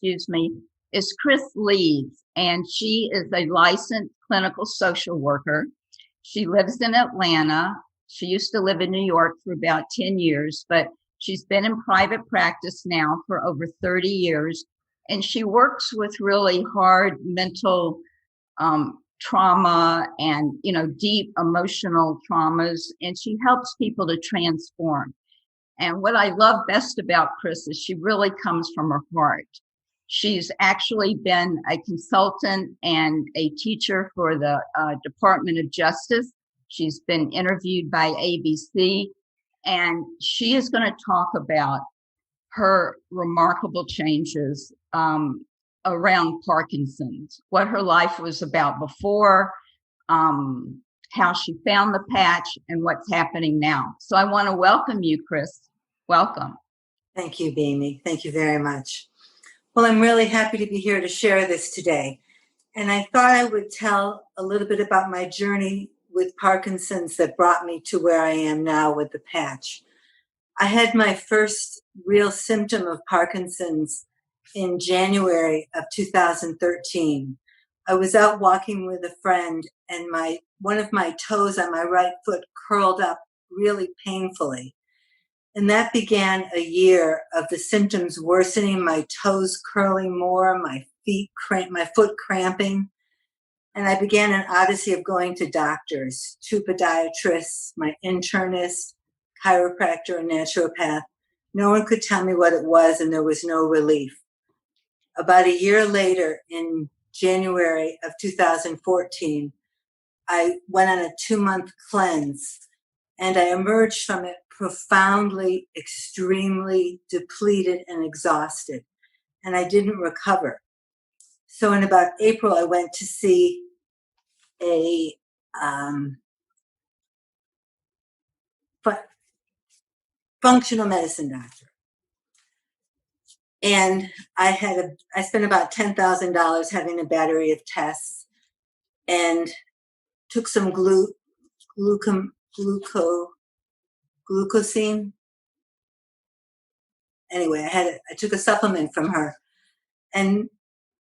excuse me, is Chris Leeds, and she is a licensed clinical social worker. She lives in Atlanta. She used to live in New York for about 10 years, but she's been in private practice now for over 30 years. And she works with really hard mental trauma and, deep emotional traumas, and she helps people to transform. And what I love best about Chris is she really comes from her heart. She's actually been a consultant and a teacher for the Department of Justice. She's been interviewed by ABC, and she is going to talk about her remarkable changes around Parkinson's, what her life was about before, how she found the patch, and what's happening now. So I want to welcome you, Chris. Welcome. Thank you, Beamy. Thank you very much. Well, I'm really happy to be here to share this today. And I thought I would tell a little bit about my journey with Parkinson's that brought me to where I am now with the patch. I had my first real symptom of Parkinson's in January of 2013. I was out walking with a friend, and one of my toes on my right foot curled up really painfully. And that began a year of the symptoms worsening, my toes curling more, my foot cramping. And I began an odyssey of going to doctors, two podiatrists, my internist, chiropractor, and naturopath. No one could tell me what it was, and there was no relief. About a year later, in January of 2014, I went on a 2-month cleanse, and I emerged from it profoundly, extremely depleted and exhausted, and I didn't recover. So in about April, I went to see a functional medicine doctor. And I spent about $10,000 having a battery of tests, and took some glucosine. Anyway, I took a supplement from her, and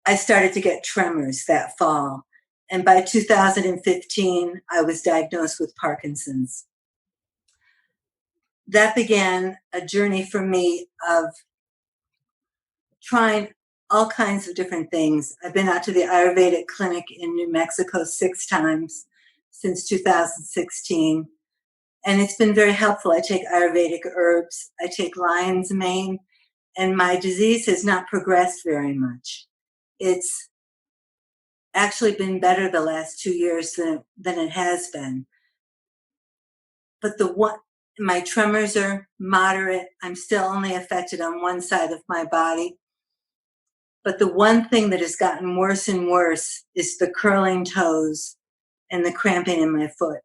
I started to get tremors that fall. And by 2015, I was diagnosed with Parkinson's. That began a journey for me of trying all kinds of different things. I've been out to the Ayurvedic clinic in New Mexico 6 times since 2016. And it's been very helpful. I take Ayurvedic herbs, I take lion's mane, and my disease has not progressed very much. It's actually been better the last 2 years than it has been. But my tremors are moderate. I'm still only affected on one side of my body. But the one thing that has gotten worse and worse is the curling toes and the cramping in my foot.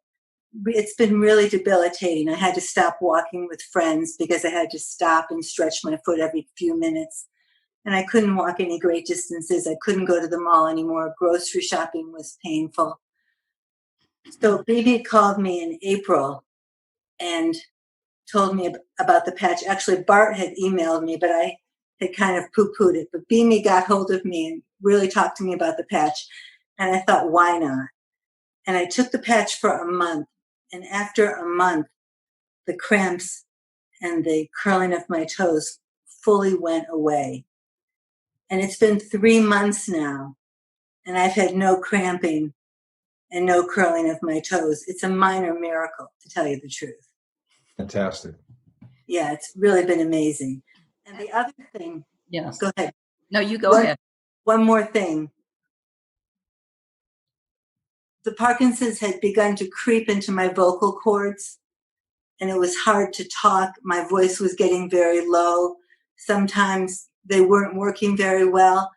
It's been really debilitating. I had to stop walking with friends because I had to stop and stretch my foot every few minutes. And I couldn't walk any great distances. I couldn't go to the mall anymore. Grocery shopping was painful. So Bibi called me in April and told me about the patch. Actually, Bart had emailed me, but I had kind of poo-pooed it. But Bibi got hold of me and really talked to me about the patch. And I thought, why not? And I took the patch for a month. And after a month, the cramps and the curling of my toes fully went away. And it's been 3 months now, and I've had no cramping and no curling of my toes. It's a minor miracle, to tell you the truth. Fantastic. Yeah, it's really been amazing. And the other thing, Yes. Go ahead. No, you go ahead. One more thing. The Parkinson's had begun to creep into my vocal cords, and it was hard to talk. My voice was getting very low. Sometimes they weren't working very well.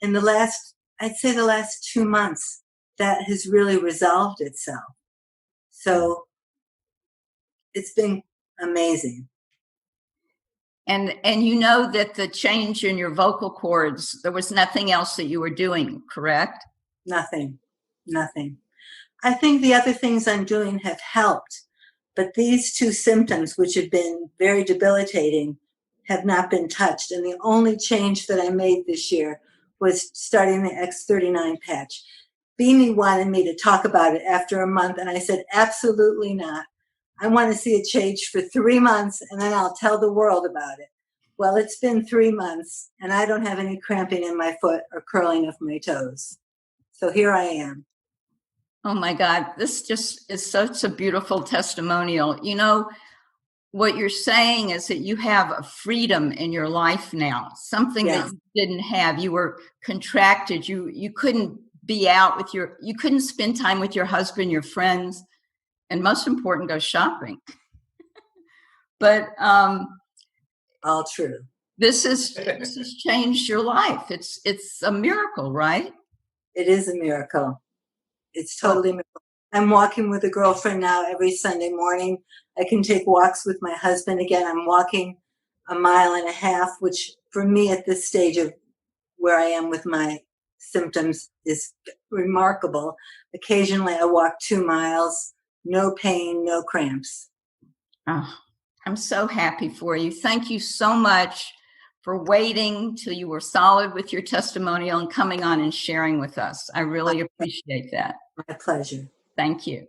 In I'd say the last 2 months, that has really resolved itself. So it's been amazing. And you know that the change in your vocal cords, there was nothing else that you were doing, correct? Nothing. I think the other things I'm doing have helped, but these 2 symptoms, which have been very debilitating, have not been touched. And the only change that I made this year was starting the X39 patch. Beanie wanted me to talk about it after a month, and I said, absolutely not. I want to see it change for 3 months, and then I'll tell the world about it. Well, it's been 3 months, and I don't have any cramping in my foot or curling of my toes. So here I am. Oh my God, this just is such a beautiful testimonial. You know, what you're saying is that you have a freedom in your life now, something that you didn't have. You were contracted. You couldn't be out with you couldn't spend time with your husband, your friends, and most important, go shopping. But all true. This has changed your life. It's a miracle, right? It is a miracle. It's totally a miracle. I'm walking with a girlfriend now every Sunday morning. I can take walks with my husband again. I'm walking 1.5 miles, which for me at this stage of where I am with my symptoms is remarkable. Occasionally I walk 2 miles, no pain, no cramps. Oh, I'm so happy for you. Thank you so much for waiting till you were solid with your testimonial and coming on and sharing with us. I really appreciate that. My pleasure. Thank you.